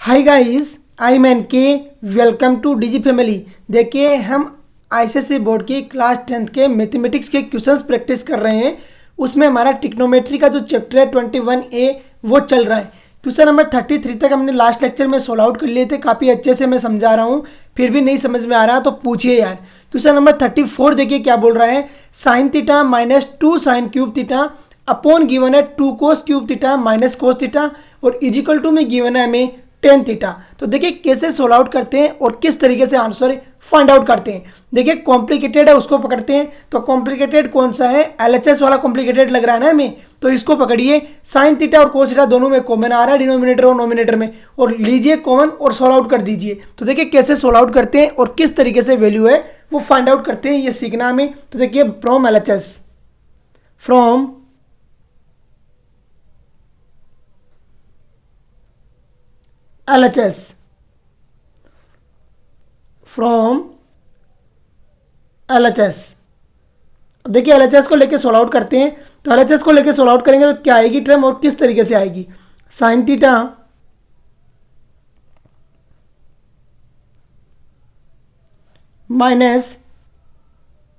Hi guys, I am N K. Welcome to DG family. देखिए, हम ICSE board की class 10th के mathematics के क्वेश्चंस प्रैक्टिस कर रहे हैं। उसमें हमारा ट्रिग्नोमेट्री का जो चैप्टर है 21A वो चल रहा है। क्वेश्चन नंबर 33 तक हमने लास्ट लेक्चर में सोल्व आउट कर लिए थे। काफ़ी अच्छे से मैं समझा रहा हूँ, फिर भी नहीं समझ में आ रहा तो पूछिए यार। क्वेश्चन नंबर 34 देखिए क्या बोल रहा है। Sine theta minus 2 sine cube theta upon given है 2 cos cube theta minus cos theta और इजिकल टू में गिवन है हमें टेन थीटा। तो देखिए कैसे सोल्व आउट करते हैं और किस तरीके से आंसर फाइंड आउट करते हैं। देखिए कॉम्प्लिकेटेड है उसको पकड़ते हैं। तो कॉम्प्लिकेटेड कौन सा है? एलएचएस वाला कॉम्प्लिकेटेड लग रहा है ना हमें, तो इसको पकड़िए। साइन थीटा और कोस थीटा दोनों में कॉमन आ रहा है, डिनोमिनेटर और नोमिनेटर में, और लीजिए कॉमन और सोल्व आउट कर दीजिए। तो देखिए कैसे सोल्व आउट करते हैं और किस तरीके से वैल्यू है वो फाइंड आउट करते हैं, ये सीखना हमें। तो देखिए from LHS, from LHS, from LHS। अब देखिए LHS को लेके सोल्व आउट करते हैं। तो LHS को लेके सोल्व आउट करेंगे तो क्या आएगी टर्म और किस तरीके से आएगी। Sine theta minus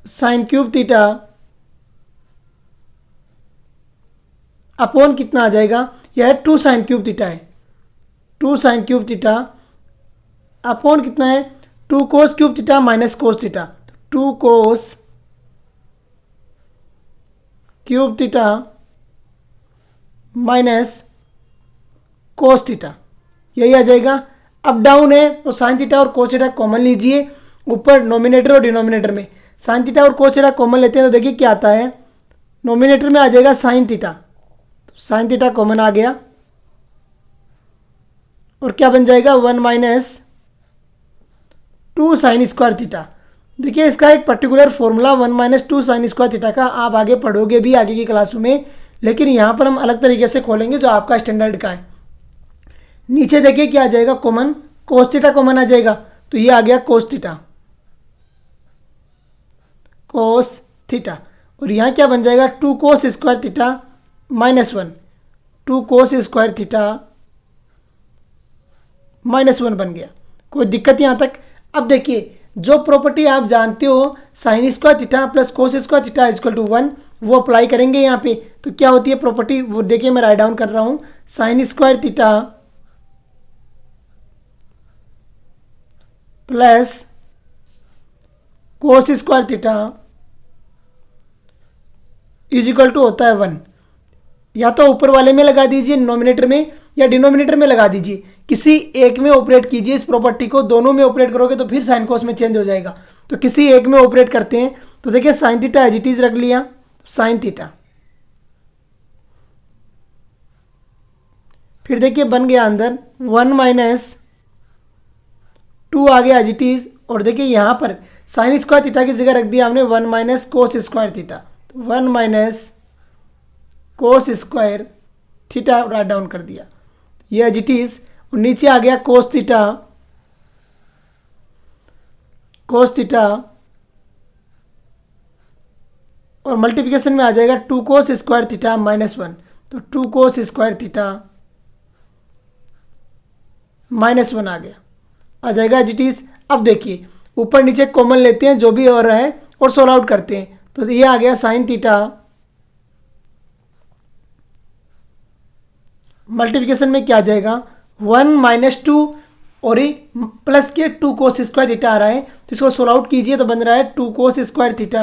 sine cube theta upon कितना आ जाएगा, यह 2 साइन क्यूब थीटा है। 2 साइन क्यूब थीटा अपॉन कितना है, 2 cos cube theta minus cos theta. 2 cos cube theta minus cos theta, यही आ जाएगा। अप डाउन है तो साइन थीटा और कोस थीटा कॉमन लीजिए ऊपर नोमिनेटर और डिनोमिनेटर में। साइन थीटा और कोस थीटा कॉमन लेते हैं तो देखिए क्या आता है, नोमिनेटर में आ जाएगा साइन थीटा, तो साइन थीटा कॉमन आ गया और क्या बन जाएगा 1 माइनस 2 साइन स्क्वायर थीटा। देखिए इसका एक particular formula 1 minus 2 sign square theta का आप आगे पढ़ोगे भी आगे की क्लासों में, लेकिन यहाँ पर हम अलग तरीके से खोलेंगे जो आपका स्टैंडर्ड का है। नीचे देखिए क्या आ जाएगा कॉमन, कोस थीटा कॉमन आ जाएगा, तो ये आ गया कोस थीटा, कोस थीटा। और यहाँ क्या बन जाएगा 2 कोस स्क्वायर थीटा माइनस 1, 2 कोस स्क्वायर थीटा -1 बन गया। कोई दिक्कत यहाँ तक? अब देखिए जो प्रॉपर्टी आप जानते हो sine square theta plus cos square theta equal to 1, वो अप्लाई करेंगे यहाँ पे। तो क्या होती है प्रॉपर्टी, वो देखिए मैं राइट डाउन कर रहा हूँ। Sine square theta plus cos square theta is equal to होता है 1। या तो ऊपर वाले में लगा दीजिए नोमिनेटर में, या डिनोमिनेटर में लगा दीजिए, किसी एक में ऑपरेट कीजिए इस प्रॉपर्टी को। दोनों में ऑपरेट करोगे तो फिर साइन कोस में चेंज हो जाएगा, तो किसी एक में ऑपरेट करते हैं। तो देखिए sine theta as it is रख लिया, साइन थीटा, फिर देखिए बन गया अंदर 1 माइनस 2 आ गया एज इट इज। और देखिए यहाँ पर साइन स्क्वायर थीटा की जगह रख दिया हमने 1 माइनस कोस स्क्वायर थीटा, तो 1 minus cos square theta right down कर दिया, ये एज इट इज। और नीचे आ गया कोस थीटा, कोस थीटा और मल्टीप्लिकेशन में आ जाएगा 2 कोस स्क्वायर थीटा -1, तो 2 कोस स्क्वायर थीटा -1 आ गया, आ जाएगा एज इट इज। अब देखिए ऊपर नीचे कॉमन लेते हैं जो भी हो रहा है और सोल्व आउट करते हैं। तो ये आ गया साइन थीटा मल्टीप्लिकेशन में क्या आ जाएगा 1 माइनस 2 और प्लस के 2 कोस स्क्वायर थीटा आ रहा है, तो इसको सोल्व आउट कीजिए तो बन रहा है 2 कोस स्क्वायर थीटा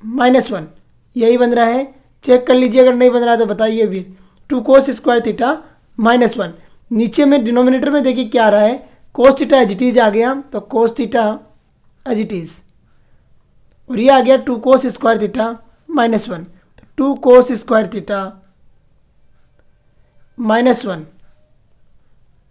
-1, यही बन रहा है। चेक कर लीजिए अगर नहीं बन रहा है तो बताइए भी। 2 कोस स्क्वायर थीटा -1, नीचे में डिनोमिनेटर में देखिए क्या आ रहा है, cos theta as it is आ गया, तो cos theta as it is, और ये आ गया 2 कोस स्क्वायर थीटा -1, तो 2 कोस स्क्वायर थीटा -1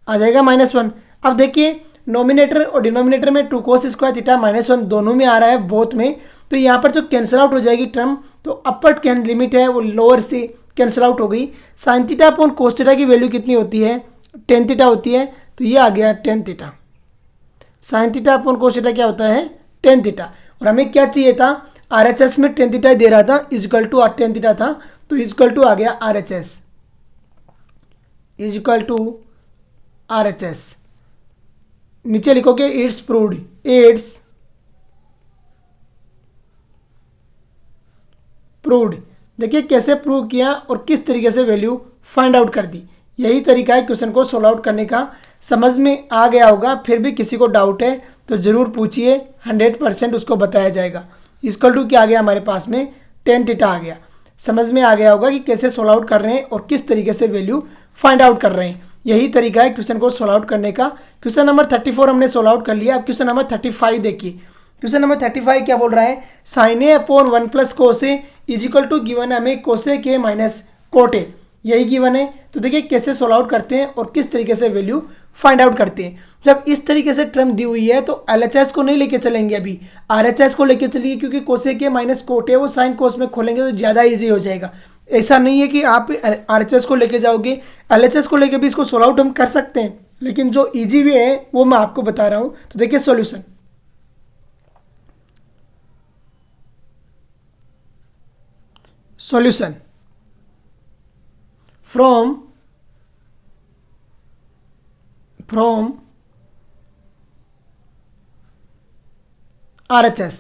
आ जाएगा -1। अब देखिए नोमिनेटर और डिनोमिनेटर में 2 कोस स्क्वायर थीटा -1 दोनों में आ रहा है, बोथ में। तो यहाँ पर जो कैंसिल आउट हो जाएगी टर्म, तो अपर कैन लिमिट है वो लोअर से कैंसिल आउट हो गई। Sign theta upon cos theta की वैल्यू कितनी होती है, टेन थीटा होती है, तो ये आ गया tan theta. Sign theta upon cos theta क्या होता है, टेन थीटा। और हमें क्या चाहिए था, RHS में टेन थीटा दे रहा था, इक्वल टू टेन थीटा था, तो इक्वल टू आ गया RHS is equal to R H S. नीचे लिखोगे इट्स प्रूव्ड, इट्स प्रूव्ड। देखिए कैसे प्रूव किया और किस तरीके से वैल्यू फाइंड आउट कर दी। यही तरीका है क्वेश्चन को सोल्व आउट करने का। समझ में आ गया होगा, फिर भी किसी को डाउट है तो ज़रूर पूछिए, 100% उसको बताया जाएगा। इक्वल टू क्या आ गया हमारे पास में, टेन थीटा आ गया। समझ में आ गया होगा कि कैसे सोल्व आउट कर रहे हैं और किस तरीके से वैल्यू फाइंड आउट कर रहे हैं। यही तरीका है क्वेश्चन को सोल्व आउट करने का। क्वेश्चन नंबर 34 हमने सोल्व आउट कर लिया। अब क्वेश्चन नंबर 35 देखिए। क्वेश्चन नंबर 35 क्या बोल रहा है, साइन ए अपॉन 1 प्लस कोसे इज इक्वल टू गिवन हमें कोसे के माइनस कोटे, यही गिवन है। तो देखिए कैसे सोल्व आउट करते हैं और किस तरीके से वैल्यू फाइंड आउट करते हैं। जब इस तरीके से टर्म दी हुई है तो एलएचएस को नहीं लेके चलेंगे, अभी आरएचएस को लेके चलिए, क्योंकि कोसे के माइनस कोटे वो साइन कोस में खोलेंगे तो ज़्यादा ईजी हो जाएगा। ऐसा नहीं है कि आप आरएचएस को लेके जाओगे, एलएचएस को लेके भी इसको सोल्व आउट हम कर सकते हैं, लेकिन जो ईजी वे है वो मैं आपको बता रहा हूँ। तो देखिए solution, solution from RHS,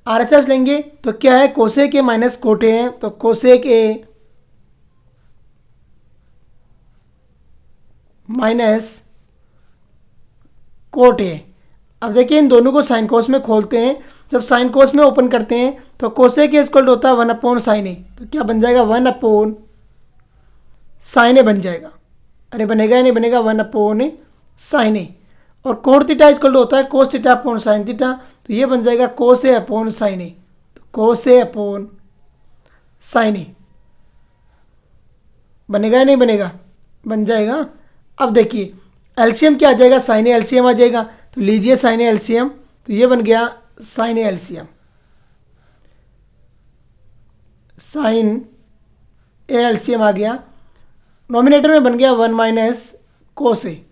RHS लेंगे तो क्या है, कोसेक ए माइनस कोटे हैं, तो cosec A minus cot A. अब देखिए इन दोनों को साइन कोस में खोलते हैं। जब साइन कोस में ओपन करते हैं तो कोसेक ए इक्वल होता है 1 अपॉन साइन ए, तो क्या बन जाएगा 1 अपॉन साइन ए बन जाएगा। अरे बनेगा या नहीं बनेगा, 1 अपॉन साइन ए। और कोट थीटा इक्वल होता है cos theta upon sine theta, तो ये बन जाएगा कोस ए अपॉन साइन ए, तो कोस ए अपॉन साइन ए बनेगा या नहीं बनेगा, बन जाएगा। अब देखिए एलसीएम क्या आ जाएगा, साइन ए एलसीएम आ जाएगा, तो लीजिए साइन ए एलसीएम, तो ये बन गया sine A LCM, sine A LCM आ गया। नॉमिनेटर में बन गया 1 माइनस कोस ए,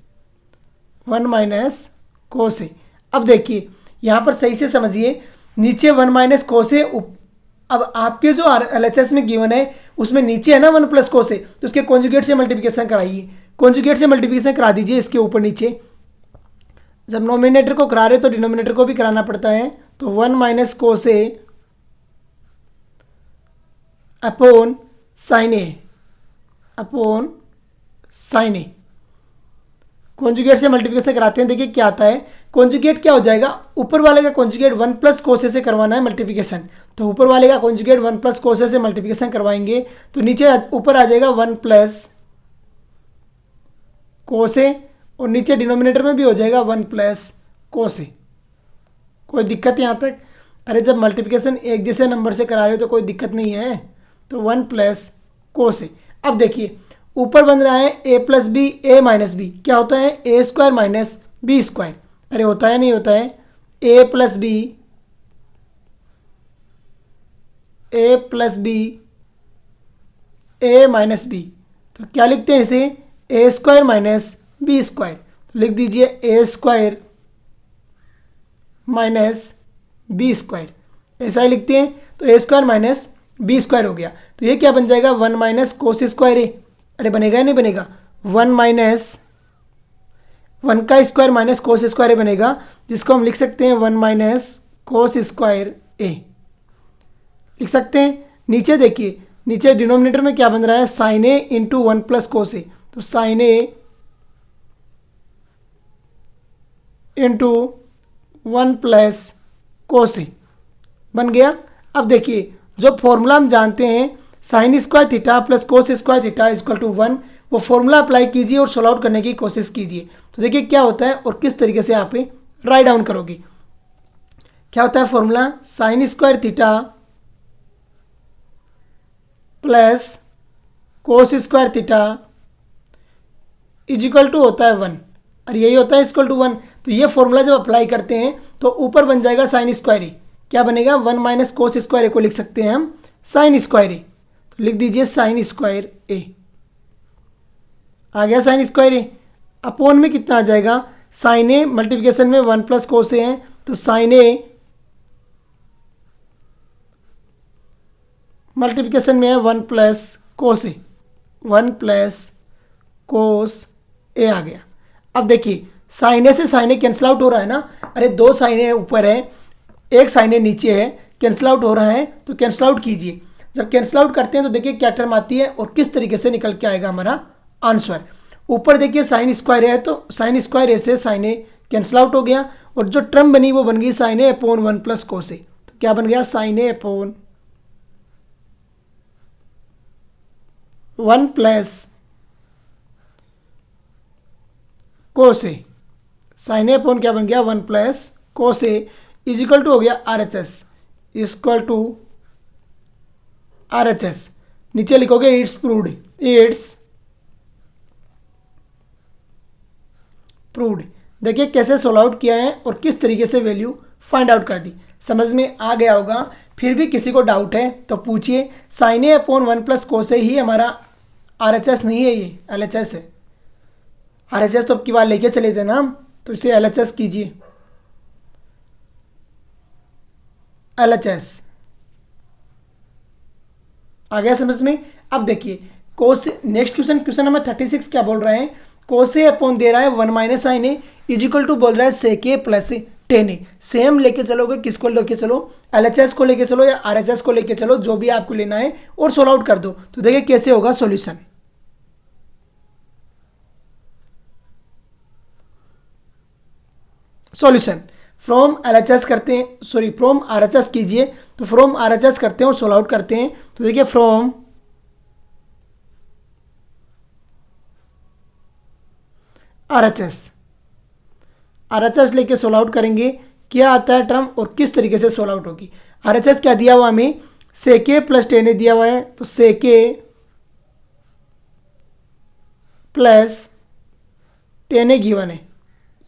1 माइनस कोस ए। अब देखिए यहाँ पर सही से समझिए, नीचे 1 माइनस कोस ए, अब आपके जो एलएचएस में गिवन है उसमें नीचे है ना 1 प्लस कोस ए, तो उसके कॉन्जुगेट से मल्टीप्लिकेशन कराइए, कॉन्जुगेट से मल्टीप्लिकेशन करा दीजिए इसके ऊपर नीचे। जब नॉमिनेटर को करा रहे तो डिनोमिनेटर को भी कराना पड़ता है, तो 1 minus cos A upon sine A, upon sine A. Conjugate से मल्टीप्लिकेशन कराते हैं, देखिए क्या आता है, कॉन्जुगेट क्या हो जाएगा, ऊपर वाले का कॉन्जुगेट 1 प्लस कोस ए से करवाना है मल्टीप्लिकेशन, तो ऊपर वाले का कॉन्जुगेट 1 प्लस कोस ए से मल्टीप्लिकेशन करवाएंगे, तो नीचे ऊपर आ जाएगा 1 प्लस कोस ए, और नीचे डिनोमिनेटर में भी हो जाएगा 1 प्लस कोस ए। कोई दिक्कत यहाँ तक? अरे जब मल्टीप्लिकेशन एक जैसे नंबर से करा रहे हो तो कोई दिक्कत नहीं है, तो 1 प्लस कोस ए। अब देखिए ऊपर बन रहा है ए plus B A minus B, क्या होता है A square minus B square. अरे होता है नहीं होता है, ए plus B A minus B, तो क्या लिखते हैं इसे, ए स्क्वायर माइनस बी स्क्वायर, तो लिख दीजिए ए स्क्वायर माइनस बी स्क्वायर, ऐसा ही लिखते हैं। तो ए स्क्वायर माइनस बी स्क्वायर हो गया, तो ये क्या बन जाएगा 1 माइनस कोस स्क्वायर ए। अरे बनेगा या नहीं बनेगा, 1 माइनस 1 का स्क्वायर माइनस कोस स्क्वायर ए बनेगा, जिसको हम लिख सकते हैं 1 माइनस कोस स्क्वायर ए लिख सकते हैं। नीचे देखिए, नीचे डिनोमिनेटर में क्या बन रहा है, sine A into 1 plus cos A, तो sine A into 1 plus cos A बन गया। अब देखिए जो फॉर्मूला हम जानते हैं, sine square theta plus cos square theta equal to 1, वो फॉर्मूला अप्लाई कीजिए और सोल्व आउट करने की कोशिश कीजिए। तो देखिए क्या होता है और किस तरीके से आप राइट डाउन करोगे। क्या होता है formula, sine square theta plus cos square theta is equal to होता है 1, और यही होता है इक्वल टू 1। तो ये फॉर्मूला जब अप्लाई करते हैं तो ऊपर बन जाएगा साइन स्क्वायर ए, क्या बनेगा 1 माइनस कोस स्क्वायर ए को लिख सकते हैं हम साइन स्क्वायर ए, तो लिख दीजिए साइन स्क्वायर ए, आ गया साइन स्क्वायर ए। अपोन में कितना आ जाएगा, साइन ए मल्टीप्लिकेशन में 1 प्लस कोस ए है, तो साइन ए मल्टीप्लिकेशन में है 1 plus cos A, 1 plus cos A आ गया। अब देखिए साइन ए से साइन ए कैंसिल आउट हो रहा है ना, अरे दो साइन ए ऊपर है एक साइन ए नीचे है, कैंसिल आउट हो रहा है तो कैंसिल आउट कीजिए। जब कैंसिल आउट करते हैं तो देखिए क्या टर्म आती है और किस तरीके से निकल के आएगा हमारा आंसर। ऊपर देखिए साइन स्क्वायर है तो साइन स्क्वायर ए से साइन ए कैंसिल आउट हो गया और जो टर्म बनी वो बन गई sine A upon 1 plus cos A. तो क्या बन गया sine A upon 1 plus cos A, sine A upon क्या बन गया 1 plus cos A is equal to हो गया R H S, equal to R H S. नीचे लिखोगे इट्स प्रूव्ड, इट्स प्रूव्ड। देखिए कैसे सोल्व आउट किया है और किस तरीके से वैल्यू फाइंड आउट कर दी, समझ में आ गया होगा। फिर भी किसी को डाउट है तो पूछिए। Sign A upon 1 plus cos ए ही हमारा आर एच एस नहीं है, ये एल एच एस है। आर एच एस तो अब की बार लेके चले थे ना हम, तो इसे एल एच एस कीजिए, एल एच एस आ गया समझ में। अब देखिए कोस, नेक्स्ट क्वेश्चन नंबर 36 क्या बोल रहा है, कोस ए अपॉन दे रहा है 1 minus sine A is equal to बोल रहा है sec A plus tan A. Same लेके चलोगे, किसको लेके चलो, एल एच एस को लेके चलो या आर एच एस को लेके चलो, जो भी आपको लेना है और सोल्व आउट कर दो। तो देखिए कैसे होगा solution. Solution from L H S करते हैं, sorry from are H S कीजिए। तो फ्रॉम आर एच एस करते हैं और सोल्व आउट करते हैं। तो देखिए from are H S, are H S लेके सोल्व आउट करेंगे, क्या आता है टर्म और किस तरीके से सोल्व आउट होगी। आर एच एस क्या दिया हुआ हमें, सेक ए प्लस टेन ए दिया हुआ है, तो सेक A plus tan A given है,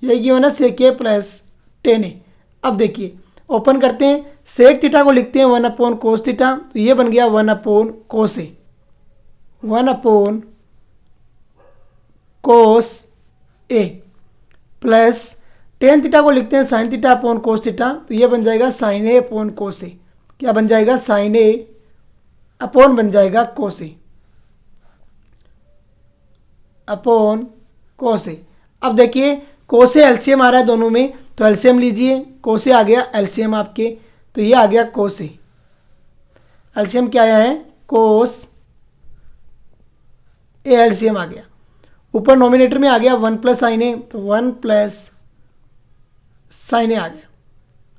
यही गिवन है सेक ए प्लस टेन ए। अब देखिए ओपन करते हैं, सेक थीटा को लिखते हैं 1 अपॉन कोस थीटा, तो ये बन गया 1 अपॉन कोस ए, 1 अपॉन कोस ए प्लस टेन थीटा को लिखते हैं sign theta upon cos theta, तो ये बन जाएगा साइन ए अपॉन कोस ए। क्या बन जाएगा, साइन ए अपॉन बन जाएगा कोस ए अपॉन कोस ए। अब देखिए कोस ए एलसीएम आ रहा है दोनों में, तो एलसीएम लीजिए, कोस ए आ गया एलसीएम आपके, तो ये आ गया कोस ए। एलसीएम क्या आया है, कोस ए एलसीएम आ गया। ऊपर नोमिनेटर में आ गया 1 प्लस साइन ए, तो 1 प्लस साइन ए आ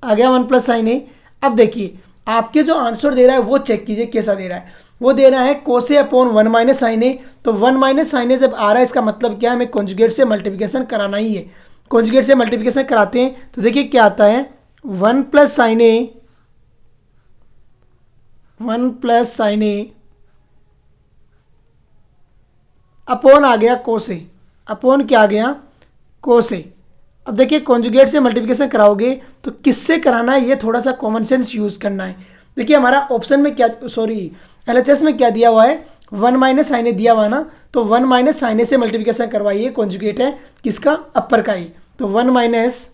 गया 1 प्लस साइन ए। अब देखिए आपके जो आंसर दे रहा है वो चेक कीजिए कैसा दे रहा है। वो दे रहा है कोस ए अपॉन 1 माइनस साइन ए, तो 1 माइनस साइन ए जब आ रहा है इसका मतलब क्या है, हमें कॉन्जुगेट से मल्टीप्लिकेशन कराना ही है। कॉन्जुगेट से मल्टीप्लिकेशन कराते हैं तो देखिए क्या आता है, 1 plus sine A, 1 plus sine A upon आ गया कोस ए, अपॉन क्या आ गया, कोस ए। अब देखिए कॉन्जुगेट से मल्टीप्लिकेशन कराओगे तो किससे कराना है, ये थोड़ा सा कॉमन सेंस यूज़ करना है। देखिए हमारा ऑप्शन में क्या, सॉरी एलएचएस में क्या दिया हुआ है, 1 माइनस साइन ए दिया हुआ ना, तो 1 माइनस साइन ए से मल्टीप्लिकेशन करवाइए, कॉन्जुगेट है किसका, अपर का ही, तो 1 माइनस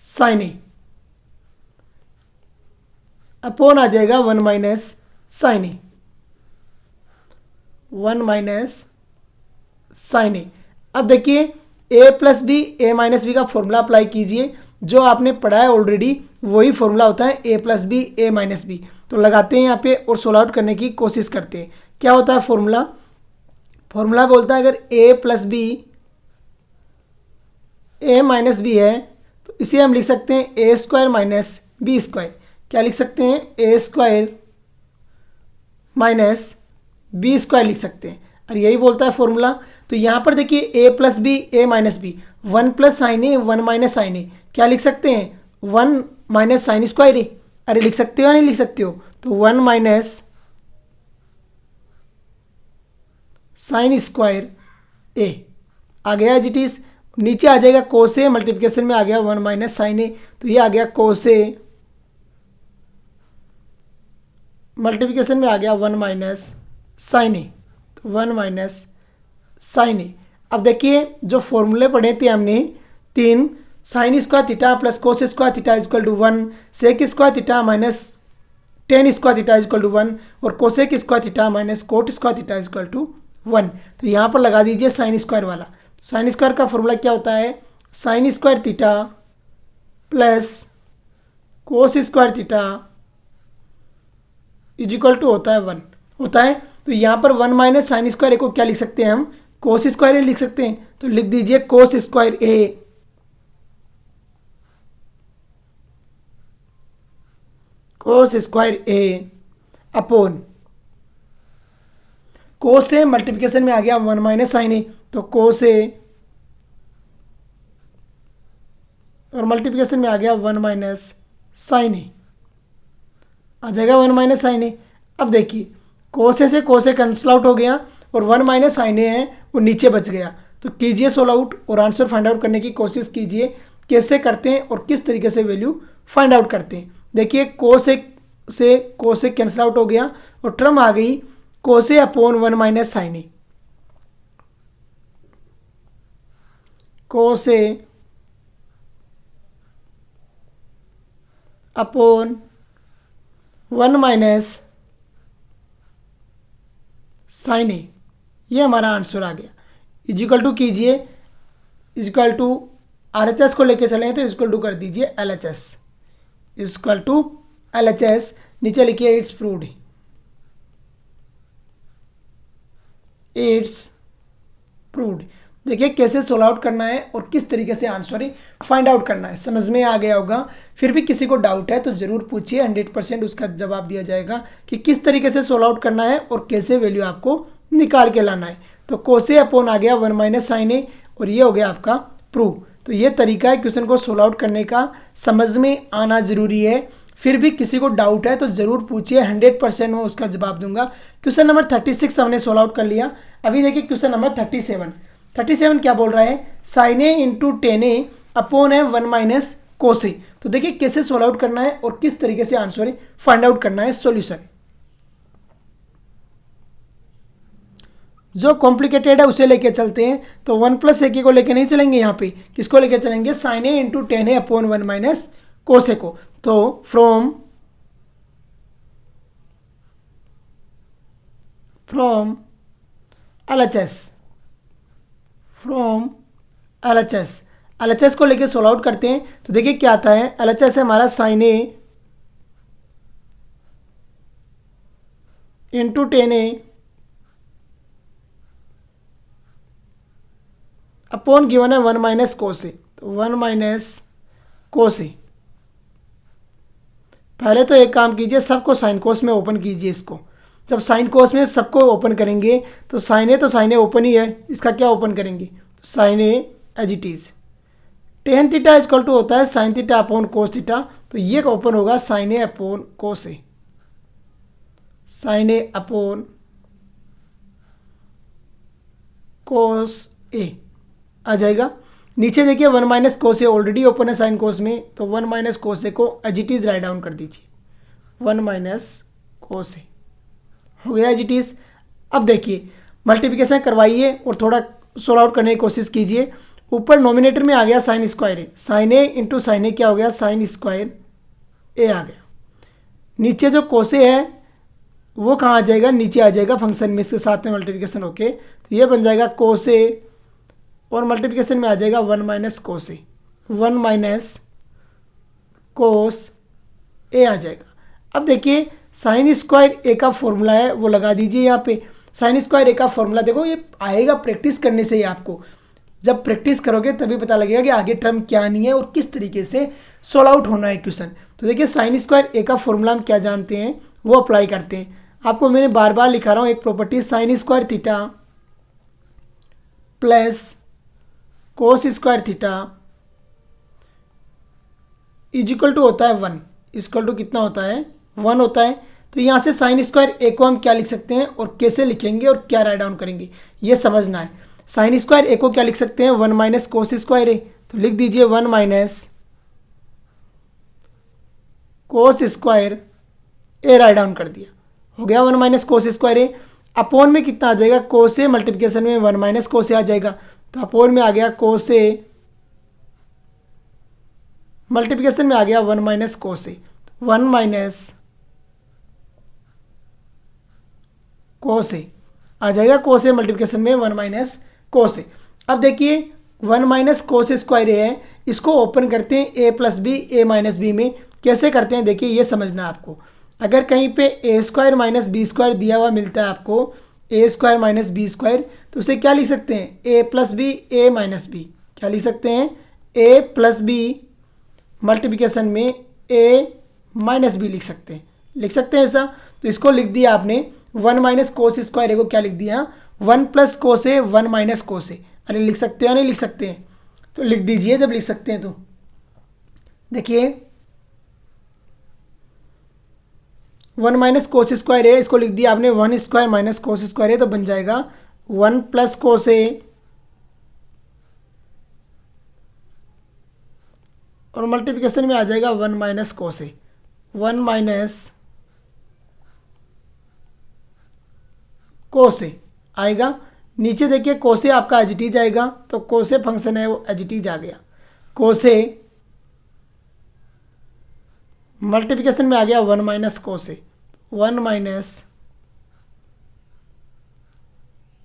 साइन ए अपॉन आ जाएगा 1 माइनस साइन ए, 1 माइनस साइन ए। अब देखिए ए plus B A minus B का फॉर्मूला अप्लाई कीजिए, जो आपने पढ़ा है ऑलरेडी वही फॉर्मूला होता है ए plus B A minus B. तो लगाते हैं यहाँ पे और सोल्व आउट करने की कोशिश करते हैं। क्या होता है फॉर्मूला, फॉर्मूला बोलता है अगर ए plus B A minus B है तो इसे हम लिख सकते हैं ए स्क्वायर माइनस बी स्क्वायर। क्या लिख सकते हैं, ए स्क्वायर माइनस बी स्क्वायर लिख सकते हैं, और यही बोलता है फॉर्मूला। तो यहाँ पर देखिए ए plus B A minus B, 1 plus sine A 1 minus sine ए, क्या लिख सकते हैं 1 माइनस साइन स्क्वायर ए, अरे लिख सकते हो या नहीं लिख सकते हो, तो 1 माइनस साइन स्क्वायर ए आ गया एज इट इज। नीचे आ जाएगा कोस ए, मल्टीप्लिकेशन में आ गया 1 माइनस साइन ए, तो ये आ गया कोस ए, मल्टीप्लिकेशन में आ गया 1 माइनस साइन ए, तो 1 माइनस साइन ए। अब देखिए जो फॉर्मूले पढ़े थे हमने 3, sine square theta plus cos square theta equal to 1, sec square theta minus tan square theta is equal to 1 और cosec square theta minus cot square theta is equal to 1। तो यहाँ पर लगा दीजिए साइन स्क्वायर वाला। साइन स्क्वायर का formula क्या होता है, sine square theta plus cos square theta is equal to होता है 1 होता है। तो यहाँ पर 1 माइनस साइन स्क्वायर ए को क्या लिख सकते हैं हम, कोस स्क्वायर ए लिख सकते हैं। तो लिख दीजिए कोस स्क्वायर ए कोस स्क्वायर ए अपॉन कोस ए मल्टीप्लिकेशन में आ गया 1 माइनस साइन ए, तो कोस ए और मल्टीप्लिकेशन में आ गया 1 माइनस साइन ए, आ जाएगा 1 माइनस साइन ए। अब देखिए कोस ए से कोस ए कैंसिल आउट हो गया और 1 माइनस साइन ए है वो नीचे बच गया। तो कीजिए सोल्व आउट और आंसर फाइंड आउट करने की कोशिश कीजिए कैसे करते हैं और किस तरीके से वैल्यू फाइंड आउट करते हैं। देखिए कोस ए से कोस ए कैंसिल आउट हो गया और टर्म आ गई cos A upon 1 minus sine A, cos A upon 1 minus sine A, ये हमारा आंसर आ गया। इजिकल टू कीजिए, is equal to R H S को लेके चलें तो इजिकल टू कर दीजिए L H S, is equal to L H S, नीचे लिखिए इट्स प्रूव्ड, इट्स प्रूव्ड। देखिए कैसे सोल्व आउट करना है और किस तरीके से आंसर फाइंड आउट करना है, समझ में आ गया होगा। फिर भी किसी को डाउट है तो ज़रूर पूछिए, 100% उसका जवाब दिया जाएगा कि किस तरीके से सोल्व आउट करना है और कैसे वैल्यू आपको निकाल के लाना है। तो कोसे अपॉन आ गया 1 माइनस साइन ए और ये हो गया आपका प्रूव। तो ये तरीका है क्वेश्चन को सोल्व आउट करने का, समझ में आना ज़रूरी है। फिर भी किसी को डाउट है तो ज़रूर पूछिए, 100% मैं उसका जवाब दूंगा। क्वेश्चन नंबर 36 हमने सोल्व आउट कर लिया। अभी देखिए क्वेश्चन नंबर 37 क्या बोल रहा है, sine A into ten A upon है 1 माइनस कोस ए। तो देखिए कैसे सोल्व आउट करना है और किस तरीके से आंसर फाइंड आउट करना है सॉल्यूशन। जो कॉम्प्लिकेटेड है उसे लेके चलते हैं। तो 1 प्लस ए को लेके नहीं चलेंगे, यहाँ पे किसको लेके चलेंगे, sign A into ten A upon 1 minus cos A को। तो फ्रॉम LHS को लेके सोल्व आउट करते हैं। तो देखिए क्या आता है, LHS है हमारा sign A into ten A upon given है 1 माइनस कोस ए। तो 1 माइनस कोस ए, पहले तो एक काम कीजिए, सबको साइन कोस में ओपन कीजिए। इसको जब साइन कोस में सबको ओपन करेंगे तो साइन ए ओपन ही है, इसका क्या ओपन करेंगे, तो sine A as it is. Tan theta is equal to होता है sine theta upon cos theta, तो ये ओपन होगा sine A upon cos A, sine A upon cos A आ जाएगा। नीचे देखिए 1 माइनस कोस ए ऑलरेडी ओपन है साइन कोस में, तो 1 माइनस कोस ए को as it is right down कर दीजिए, 1 माइनस कोस ए हो गया एज इट इज। अब देखिए मल्टीप्लिकेशन करवाइए और थोड़ा सोल्व आउट करने की कोशिश कीजिए। ऊपर नोमिनेटर में आ गया sign square A, sine A into sine ए क्या हो गया, साइन स्क्वायर ए आ गया। नीचे जो कोसे है वो कहाँ आ जाएगा, नीचे आ जाएगा फंक्शन में, इसके साथ में मल्टीप्लिकेशन होके तो ये बन जाएगा कोस ए और मल्टीप्लिकेशन में आ जाएगा 1 minus cos A, 1 minus cos A आ जाएगा। अब देखिए साइन स्क्वायर ए का फॉर्मूला है वो लगा दीजिए यहाँ पे। साइन स्क्वायर ए का फॉर्मूला देखो ये आएगा प्रैक्टिस करने से ही, आपको जब प्रैक्टिस करोगे तभी पता लगेगा कि आगे टर्म क्या नहीं है और किस तरीके से सोल्व आउट होना है क्वेश्चन। तो देखिए साइन स्क्वायर ए का फॉर्मूला हम क्या जानते हैं वो अप्लाई करते हैं। आपको मैंने बार बार लिखा रहा हूँ एक property, sine square theta plus cos square theta is equal to होता है 1, इक्वल टू कितना होता है, 1 होता है। तो यहाँ से साइन स्क्वायर ए को हम क्या लिख सकते हैं और कैसे लिखेंगे और क्या राइट डाउन करेंगे ये समझना है। साइन स्क्वायर ए को क्या लिख सकते हैं, 1 माइनस कोस स्क्वायर ए, तो लिख दीजिए 1 माइनस कोस स्क्वायर ए राइट डाउन कर दिया, हो गया 1 माइनस कोस स्क्वायर ए। अपॉन में कितना आ जाएगा, कोस ए मल्टीप्लिकेशन में 1 माइनस कोस ए आ जाएगा, तो अपॉन में आ गया कोस ए मल्टीप्लिकेशन में आ गया 1 माइनस कोस ए, 1 माइनस कोसे आ जाएगा, कोसे मल्टीप्लिकेशन में 1 माइनस कोसे। अब देखिए 1 माइनस कोस स्क्वायर ए है, इसको ओपन करते हैं ए plus B A minus B में। कैसे करते हैं देखिए, ये समझना है आपको। अगर कहीं पे ए स्क्वायर माइनस बी स्क्वायर दिया हुआ मिलता है आपको, ए स्क्वायर माइनस बी स्क्वायर, तो उसे क्या लिख सकते हैं, ए plus B A minus B. क्या लिख सकते हैं, ए प्लस बी मल्टीप्लिकेशन में ए माइनस बी लिख सकते हैं। लिख सकते हैं ऐसा। तो इसको लिख दिया आपने 1 माइनस कोस स्क्वायर ए को क्या लिख दिया, 1 प्लस कोसे 1 माइनस कोसे। अरे लिख सकते हो या नहीं लिख सकते हैं, तो लिख दीजिए जब लिख सकते हैं तो। देखिए 1 माइनस कोस स्क्वायर है, इसको लिख दिया आपने 1 स्क्वायर माइनस कोस स्क्वायर है, तो बन जाएगा 1 प्लस कोस ए और मल्टीप्लिकेशन में आ जाएगा 1 माइनस कोस ए, 1 माइनस कोसे आएगा। नीचे देखिए कोसे आपका एजिटीज आएगा, तो कोसे फंक्शन है वो एजिटीज आ गया। कोसे मल्टीप्लिकेशन में आ गया 1 माइनस कोसे, 1 माइनस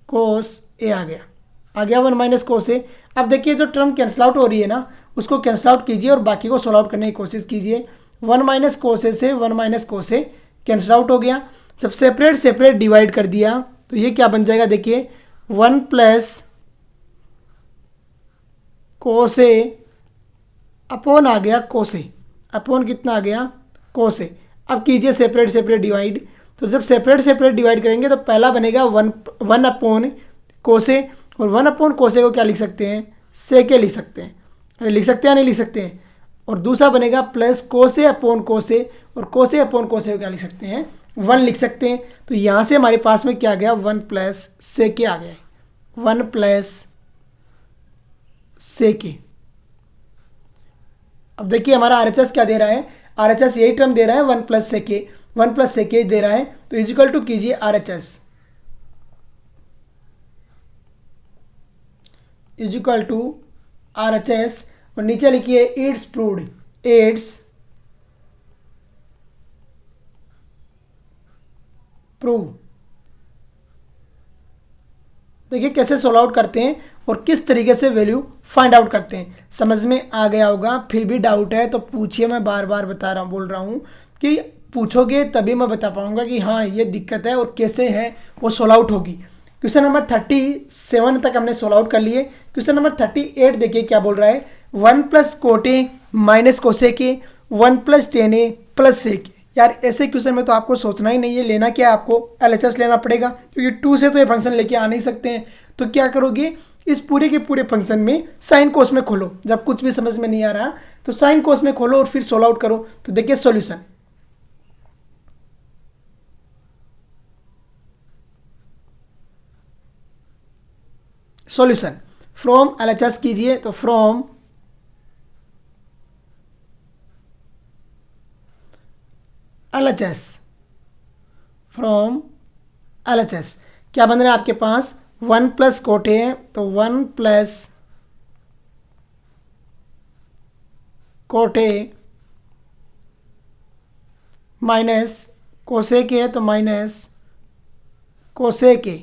कोस ए आ गया 1 माइनस कोसे। अब देखिए जो टर्म कैंसिल आउट हो रही है ना, उसको कैंसिल आउट कीजिए और बाकी को सोल्व आउट करने की कोशिश कीजिए। 1 माइनस कोसे से 1 माइनस कोसे कैंसिल आउट हो गया। जब सेपरेट सेपरेट डिवाइड कर दिया तो ये क्या बन जाएगा, देखिए 1 प्लस कोसे अपॉन आ गया कोसे, अपॉन कितना आ गया, कोसे। अब कीजिए सेपरेट सेपरेट डिवाइड। तो जब सेपरेट सेपरेट डिवाइड करेंगे तो पहला बनेगा 1 अपॉन कोसे, और 1 अपॉन कोसे को क्या लिख सकते हैं, सेके लिख सकते हैं। अरे लिख सकते हैं या नहीं लिख सकते हैं। और दूसरा बनेगा प्लस कोसे अपॉन कोसे, और कोसे अपॉन कोसे को क्या लिख सकते हैं, 1 लिख सकते हैं। तो यहाँ से हमारे पास में क्या आ गया, 1 प्लस सेके आ गया, 1 प्लस सेके। अब देखिए हमारा आरएचएस क्या दे रहा है, आरएचएस यही टर्म दे रहा है 1 प्लस सेके, 1 प्लस सेके दे रहा है। तो इजिकल टू कीजिए आरएचएस, इजिकल टू आरएचएस, और नीचे लिखिए इट्स प्रूव्ड, इट्स प्रूव। देखिए कैसे सोल्व आउट करते हैं और किस तरीके से वैल्यू फाइंड आउट करते हैं, समझ में आ गया होगा। फिर भी डाउट है तो पूछिए, मैं बार बार बोल रहा हूँ कि पूछोगे तभी मैं बता पाऊंगा कि हाँ ये दिक्कत है और कैसे है वो सोल्व आउट होगी। क्वेश्चन नंबर 37 तक हमने सोल्व आउट कर लिए। क्वेश्चन नंबर 38 देखिए क्या बोल रहा है, 1 प्लस कोटे माइनस कोसे के 1 प्लस टेन ए प्लस सेके। यार ऐसे क्वेश्चन में तो आपको सोचना ही नहीं है, लेना क्या है आपको, एलएचएस लेना पड़ेगा, क्योंकि 2 से तो ये फंक्शन लेके आ नहीं सकते हैं। तो क्या करोगे, इस पूरे के पूरे फंक्शन में साइन कोस में खोलो। जब कुछ भी समझ में नहीं आ रहा तो साइन कोस में खोलो और फिर सोल्व आउट करो। तो देखिए सॉल्यूशन, सॉल्यूशन फ्रॉम एलएचएस कीजिए, तो फ्रॉम एलएचएस, फ्रॉम एलएचएस क्या बन रहा है आपके पास, 1 प्लस कोटे है तो 1 प्लस कोटे माइनस कोसेके है तो माइनस कोसेके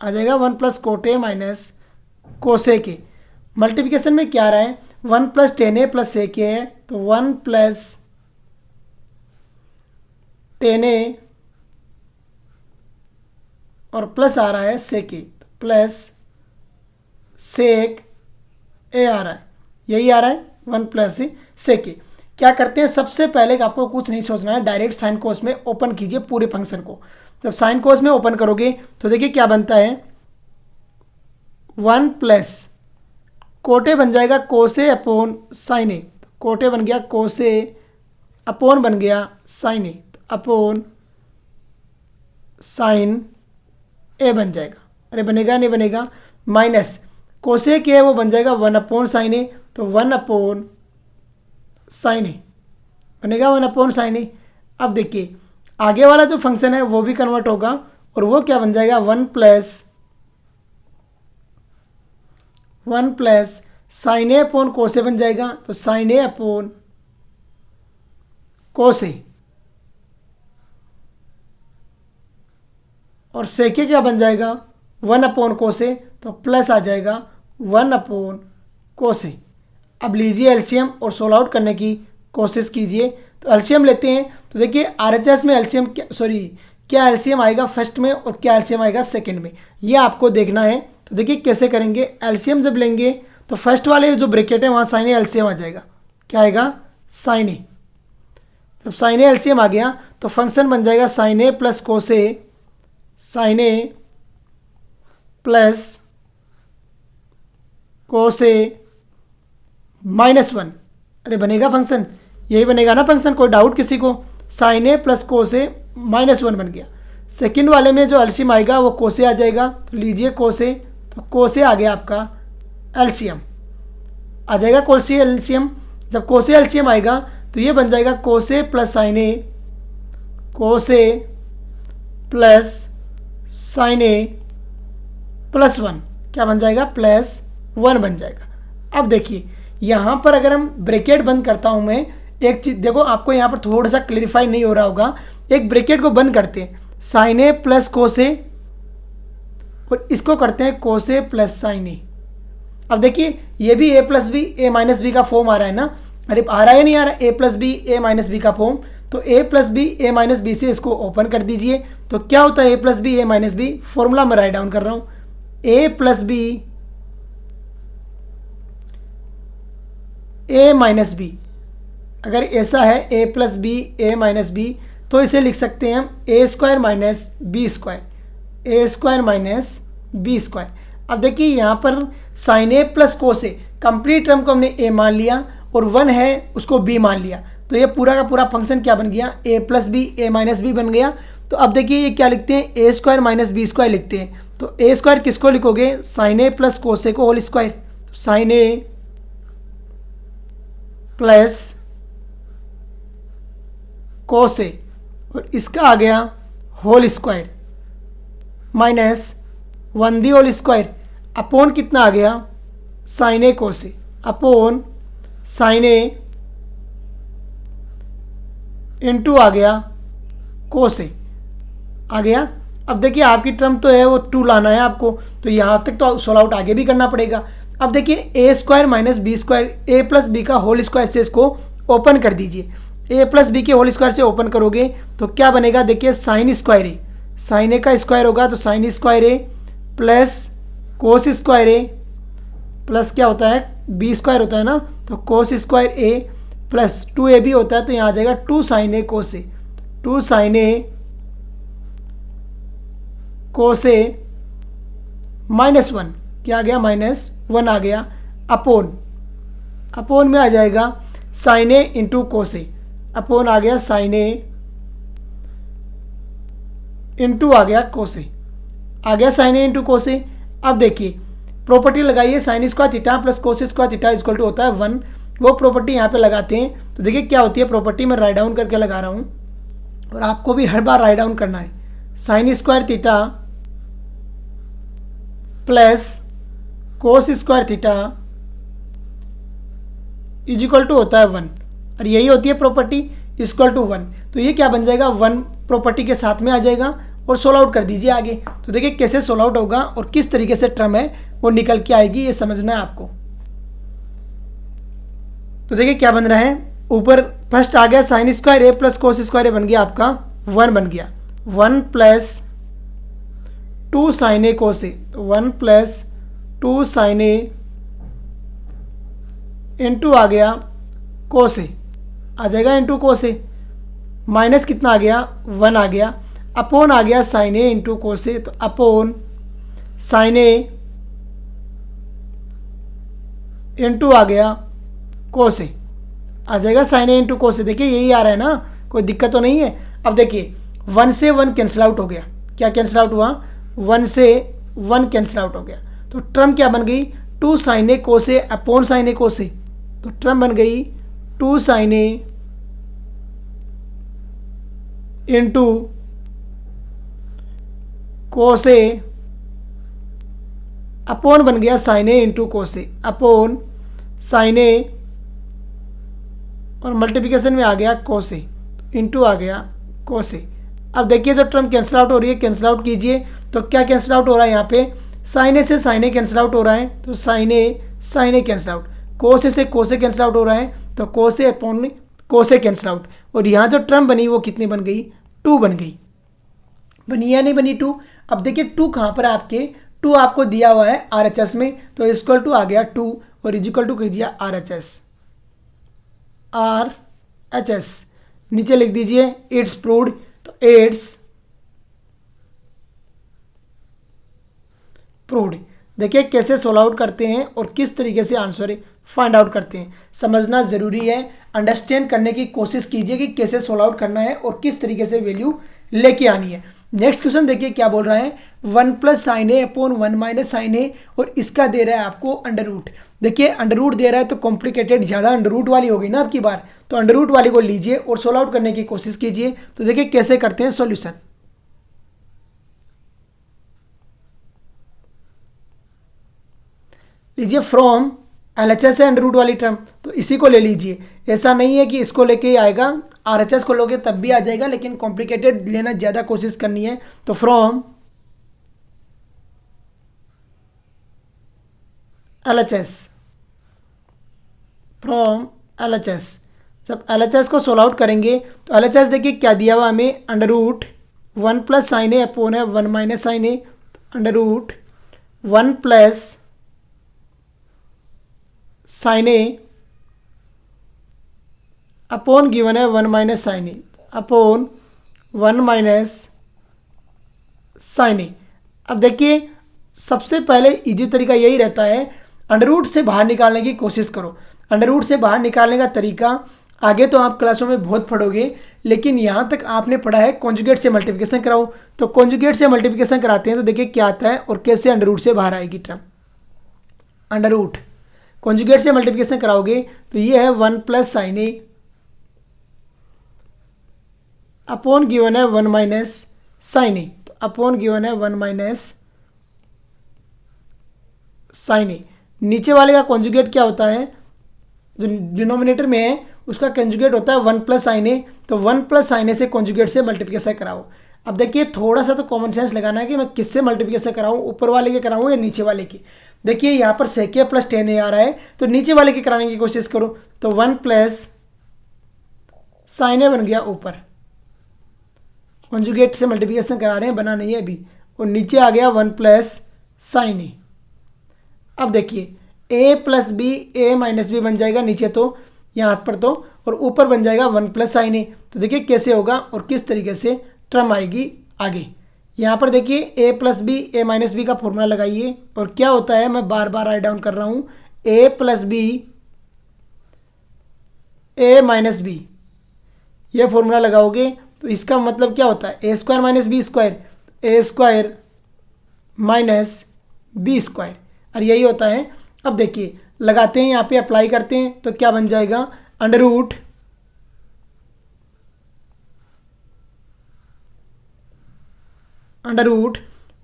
आ जाएगा, 1 प्लस कोटे माइनस कोसेके। मल्टीप्लिकेशन में क्या आ रहा है, 1 प्लस टेन ए प्लस सेके है तो 1 प्लस टेन ए और प्लस आ रहा है सेके, तो प्लस सेक ए आ रहा है, यही आ रहा है 1 प्लस सेके। क्या करते हैं, सबसे पहले आपको कुछ नहीं सोचना है, डायरेक्ट साइन कोस में ओपन कीजिए पूरे फंक्शन को। जब साइन कोस में ओपन करोगे तो देखिए क्या बनता है, 1 प्लस कोटे बन जाएगा कोसे अपॉन साइन ए, कोटे बन गया कोसे अपॉन बन गया साइन ए, अपॉन साइन ए बन जाएगा। अरे बनेगा नहीं बनेगा, माइनस कोसे के है वो बन जाएगा 1 अपॉन साइन ए, तो 1 अपॉन साइन ए बनेगा, 1 अपॉन साइन ए। अब देखिए आगे वाला जो फंक्शन है वो भी कन्वर्ट होगा और वो क्या बन जाएगा, 1 प्लस साइन ए अपॉन कोसे बन जाएगा, तो साइन ए अपॉन कोसे। और सेके क्या बन जाएगा 1/कोसे, तो प्लस आ जाएगा 1/कोसे। अब लीजिए एलसीएम और सोल्व आउट करने की कोशिश कीजिए। तो एलसीएम लेते हैं, तो देखिए आरएचएस में एलसीएम क्या एलसीएम आएगा फर्स्ट में और क्या एलसीएम आएगा सेकंड में, ये आपको देखना है। तो देखिए कैसे करेंगे। एलसीएम जब लेंगे तो फर्स्ट वाले जो ब्रैकेट है वहाँ साइन ए एलसीएम आ जाएगा। क्या आएगा साइन ए। जब साइन ए एलसीएम आ गया तो फंक्शन बन जाएगा साइन ए प्लस कोसे, साइन ए प्लस कोसे -1। अरे बनेगा फंक्शन, यही बनेगा ना फंक्शन, कोई डाउट किसी को। साइन ए प्लस कोसे -1 बन गया। सेकंड वाले में जो एलसीएम आएगा वो कोसे आ जाएगा। तो लीजिए कोसे, तो कोसे आ गया आपका एलसीएम, आ जाएगा कोसे एलसीएम। जब कोसे एलसीएम आएगा तो ये बन जाएगा कोसे प्लस साइन ए, कोसे प्लस साइन ए प्लस 1, क्या बन जाएगा +1 बन जाएगा। अब देखिए यहाँ पर अगर हम ब्रैकेट बंद करता हूँ मैं, एक चीज़ देखो, आपको यहाँ पर थोड़ा सा क्लियरिफाई नहीं हो रहा होगा। एक ब्रैकेट को बंद करते हैं साइन ए प्लस कोसे और इसको करते हैं कोसे प्लस साइन ए। अब देखिए ये भी a plus B A minus B का फॉर्म आ रहा है ना। अरे आ रहा है नहीं आ रहा, a plus B A minus B का फॉर्म। तो a plus B A minus B से इसको ओपन कर दीजिए। तो क्या होता है a plus B A minus B, formula मैं राइट डाउन कर रहा हूँ। a plus B A minus B, अगर ऐसा है a plus B A minus B तो इसे लिख सकते हैं हम a² minus B square, a² minus B square. अब देखिए यहाँ पर sine A plus cos A, complete term को हमने a मान लिया और 1 है उसको b मान लिया। तो ये पूरा का पूरा फंक्शन क्या बन गया, a plus B A minus B बन गया। तो अब देखिए ये क्या लिखते हैं, a² माइनस बी स्क्वायर लिखते हैं। तो a² किसको लिखोगे, साइन ए प्लस कोसे को होल स्क्वायर। तो साइन ए प्लस कोसे और इसका आ गया whole square minus 1 the whole square upon कितना आ गया, sine A cos A upon sine A into आ गया कोसे आ गया। अब देखिए आपकी टर्म तो है वो 2 लाना है आपको, तो यहाँ तक तो सोल्व आउट आगे भी करना पड़ेगा। अब देखिए a² minus B square, a plus B का होल स्क्वायर से इसको ओपन कर दीजिए। a प्लस बी के होल स्क्वायर से ओपन करोगे तो क्या बनेगा, देखिए sine square A, sine A का स्क्वायर होगा तो sine square A plus cos square A plus क्या होता है बी स्क्वायर होता है ना, तो कोस स्क्वायर ए प्लस 2ab होता है। तो यहाँ आ जाएगा 2 साइन ए कोसे, 2 साइन ए कोसे -1, क्या आ गया -1 आ गया अपोन में आ जाएगा साइन ए इंटू कोसे, अपोन आ गया साइन ए इंटू आ गया कोसे, आ गया साइन ए इंटू कोसे। अब देखिए प्रॉपर्टी लगाइए, sine square theta plus cos square theta equal to होता है 1। वो प्रॉपर्टी यहाँ पे लगाते हैं। तो देखिए क्या होती है प्रॉपर्टी, मैं राइट डाउन करके लगा रहा हूँ और आपको भी हर बार राइट डाउन करना है। Sine square theta plus cos square theta is equal to होता है 1 और यही होती है प्रॉपर्टी इक्वल टू 1। तो ये क्या बन जाएगा 1 प्रॉपर्टी के साथ में आ जाएगा और सोल्व आउट कर दीजिए आगे। तो देखिए कैसे सोल्व आउट होगा और किस तरीके से टर्म है वो निकल के आएगी, ये समझना है आपको। तो देखिए क्या बन रहा है, ऊपर फर्स्ट आ गया sign square A plus cos square ए बन गया आपका 1 बन गया, 1 plus 2 sign A cos A, 1 plus 2 sign A into आ गया कोस ए, आ जाएगा इंटू कोस ए, माइनस कितना आ गया 1 आ गया, अपोन आ गया sine A into cos A, तो अपोन साइन ए इंटू आ गया कोस ए, आ जाएगा साइन ए इंटू कोस ए। देखिए यही आ रहा है ना, कोई दिक्कत तो नहीं है। अब देखिए 1 से 1 कैंसिल आउट हो गया, क्या कैंसिल आउट हुआ 1 से 1 कैंसिल आउट हो गया। तो टर्म क्या बन गई 2 sign A cos A upon sine A cos A, तो टर्म बन गई 2 sign A into cos A upon बन गया sine A into cos A, upon sine ए और मल्टीप्लिकेशन में आ गया कोस ए इंटू आ गया कोस ए, अब देखिए जो टर्म कैंसिल आउट हो रही है कैंसिल आउट कीजिए। तो क्या कैंसिल आउट हो रहा है यहाँ पे, साइन ए से साइन ए कैंसिल आउट हो रहा है, तो साइन ए कैंसिल आउट। कोस ए से कोस ए कैंसिल आउट हो रहा है, तो कोस A upon cos A cancel out. और यहाँ जो टर्म बनी वो कितनी बन गई, 2 बन गई। बनी या नहीं बनी 2। अब देखिए 2 कहाँ पर आपके, 2 आपको दिया हुआ है RHS में, तो इक्वल टू आ गया 2 और इजिकल टू कर दिया RHS। नीचे लिख दीजिए इट्स प्रूव्ड, तो इट्स प्रूव्ड। देखिए कैसे सोल्व आउट करते हैं और किस तरीके से आंसर फाइंड आउट करते हैं, समझना ज़रूरी है। अंडरस्टैंड करने की कोशिश कीजिए कि कैसे सोल्व आउट करना है और किस तरीके से वैल्यू लेके आनी है। नेक्स्ट क्वेश्चन देखिए क्या बोल रहा है, 1 plus sine A upon 1 minus sine ए, और इसका दे रहा है आपको अंडर रूट। देखिए अंडर रूट दे रहा है तो कॉम्प्लिकेटेड ज़्यादा अंडर रूट वाली होगी ना आपकी बार, तो अंडर रूट वाली को लीजिए और सोल्व आउट करने की कोशिश कीजिए। तो देखिए कैसे करते हैं सॉल्यूशन। लीजिए फ्रॉम LHS है अंडर रूट वाली टर्म, तो इसी को ले लीजिए। ऐसा नहीं है कि इसको लेके ही आएगा, RHS को लोगे तब भी आ जाएगा, लेकिन कॉम्प्लिकेटेड लेना ज़्यादा कोशिश करनी है। तो फ्रॉम LHS, जब LHS को सोल्व आउट करेंगे तो LHS देखिए क्या दिया हुआ हमें, अंडर रूट 1 प्लस साइन ए अपोन है 1 minus sine A, under root 1 plus sine A upon given है 1 minus sine A upon 1 minus sine ए। अब देखिए सबसे पहले इजी तरीका यही रहता है, अंडर रूट से बाहर निकालने की कोशिश करो। अंडर रूट से बाहर निकालने का तरीका आगे तो आप क्लासों में बहुत पढ़ोगे, लेकिन यहाँ तक आपने पढ़ा है कॉन्जुगेट से मल्टीप्लिकेशन कराओ। तो कॉन्जुगेट से मल्टीप्लिकेशन कराते हैं तो देखिए क्या आता है और कैसे अंडर रूट से बाहर आएगी टर्म। अंडर रूट कॉन्जुगेट से मल्टीप्लिकेशन कराओगे तो ये है 1 plus sine A upon given है 1 माइनस साइन ए, तो अपॉन गिवन है 1 माइनस साइन ए। नीचे वाले का कॉन्जुगेट क्या होता है, जो डिनोमिनेटर में है उसका कॉन्जुगेट होता है 1 प्लस साइन ए, तो 1 प्लस साइन ए से कॉन्जुगेट से मल्टीप्लिकेशन कराओ। अब देखिए थोड़ा सा तो कॉमन सेंस लगाना है कि मैं किससे मल्टीप्लिकेशन कराऊँ, ऊपर वाले के कराऊँ या नीचे वाले की। देखिए यहाँ पर सेक ए प्लस 10 ए आ रहा है, तो नीचे वाले के कराने की कोशिश करो। तो 1 प्लस साइन ए बन गया ऊपर, कॉन्जुगेट से मल्टीप्लिकेशन करा रहे हैं, बना नहीं है अभी, और नीचे आ गया 1 प्लस साइन ए। अब देखिए a plus B A minus B बन जाएगा नीचे तो, यहाँ पर तो, और ऊपर बन जाएगा 1 प्लस साइन ए। तो देखिए कैसे होगा और किस तरीके से टर्म आएगी आगे। यहाँ पर देखिए a plus B A minus B का फॉर्मूला लगाइए, और क्या होता है मैं बार बार राइट डाउन कर रहा हूँ, a plus B A minus B, ये फॉर्मूला लगाओगे तो इसका मतलब क्या होता है, A square minus B square, A square minus B square, और यही होता है। अब देखिए लगाते हैं, यहाँ पे अप्लाई करते हैं तो क्या बन जाएगा, under root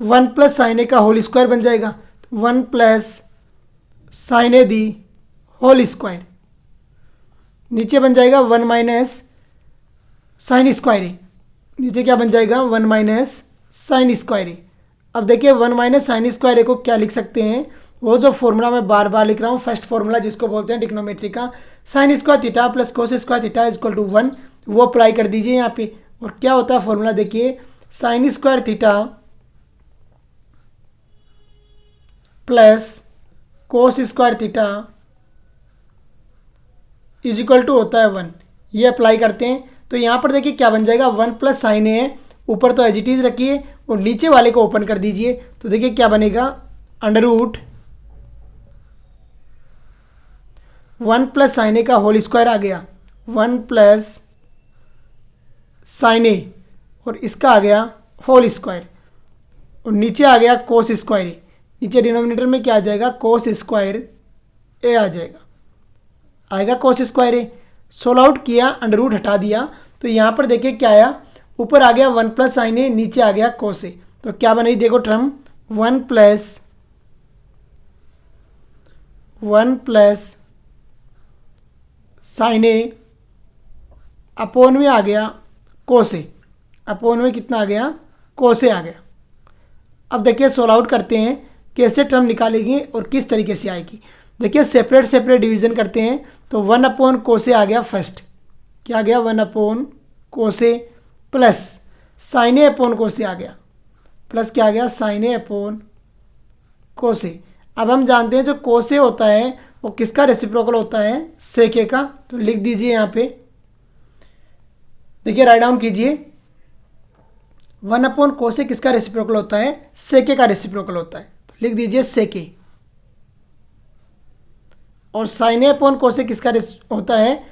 1 plus sine A का होल स्क्वायर बन जाएगा, 1 plus sine A the whole square. नीचे बन जाएगा 1 माइनस साइन स्क्वायर ए, नीचे क्या बन जाएगा 1 माइनस साइन स्क्वायर ए। अब देखिए 1 माइनस साइन स्क्वायर ए को क्या लिख सकते हैं, वो जो फॉर्मूला मैं बार बार लिख रहा हूँ, फर्स्ट फॉर्मूला जिसको बोलते हैं ट्रिग्नोमेट्री का, sine square theta plus cos square theta is equal to 1, वो अप्लाई कर दीजिए यहाँ पे। और क्या होता है फॉर्मूला देखिए, sine square theta plus cos square theta is equal to होता है 1, ये अप्लाई करते हैं तो यहाँ पर देखिए क्या बन जाएगा, 1 प्लस साइन ए है, ऊपर तो एज इट इज रखिए और नीचे वाले को ओपन कर दीजिए, तो देखिए क्या बनेगा, under root 1 plus sine A का होल स्क्वायर आ गया, 1 प्लस साइन ए, और इसका आ गया होल स्क्वायर, और नीचे आ गया कोस स्क्वायर ए, नीचे डिनोमिनेटर में क्या आ जाएगा, कोस स्क्वायर ए आ जाएगा, आएगा कोस स्क्वायर ए। सोल्व आउट किया, अंडर रूट हटा दिया, तो यहाँ पर देखिए क्या आया, ऊपर आ गया 1 प्लस साइन ए, नीचे आ गया कोस ए, तो क्या बनी देखो term, 1 plus sine A upon में आ गया कोस ए, अपॉन में कितना आ गया, कोसे आ गया। अब देखिए सोल्व आउट करते हैं कैसे टर्म निकालेंगे और किस तरीके से आएगी। देखिए सेपरेट सेपरेट डिवीजन करते हैं तो 1 अपॉन कोसे आ गया फर्स्ट, क्या आ गया 1 अपॉन कोसे प्लस साइन ए अपॉन कोसे आ गया, प्लस क्या आ गया साइन ए अपॉन कोसे। अब हम जानते हैं जो कोसे होता है वो किसका रेसिप्रोकल होता है, सेक ए का। तो लिख दीजिए यहाँ पे, देखिए राइट डाउन कीजिए, 1 अपॉन कोसे किसका रेसिप्रोकल होता है, सेक ए का रेसिप्रोकल होता है। तो लिख दीजिए सेक ए। और साइन ए अपॉन कोसे किसका होता है,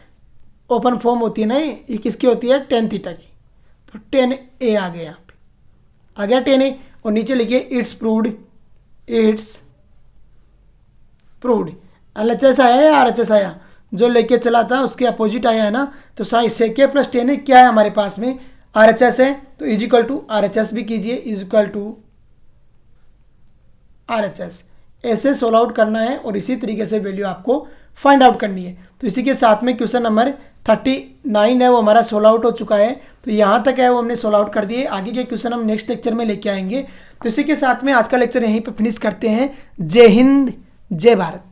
ओपन फॉर्म होती है ना ये किसकी होती है, टेन थीटा की। तो 10 ए आ गया, यहाँ पे आ गया 10 ए। और नीचे लिखिए it's proved, it's proved. LHS आया या आरएचएस आया, जो लेके चला था उसके अपोजिट आया है ना। तो सेक ए प्लस 10 ए क्या है हमारे पास में, आरएचएस है। तो इज इक्वल टू आरएचएस भी कीजिए, इज इक्वल टू आरएचएस। ऐसे सोल्व आउट करना है और इसी तरीके से वैल्यू आपको फाइंड आउट करनी है। तो इसी के साथ में क्वेश्चन नंबर 39 है वो हमारा सोल्व आउट हो चुका है। तो यहाँ तक है वो हमने सोल्व आउट कर दिए। आगे के क्वेश्चन हम नेक्स्ट लेक्चर में लेके आएंगे। तो इसी के साथ में आज का लेक्चर यहीं पे फिनिश करते हैं। जय हिंद, जय भारत।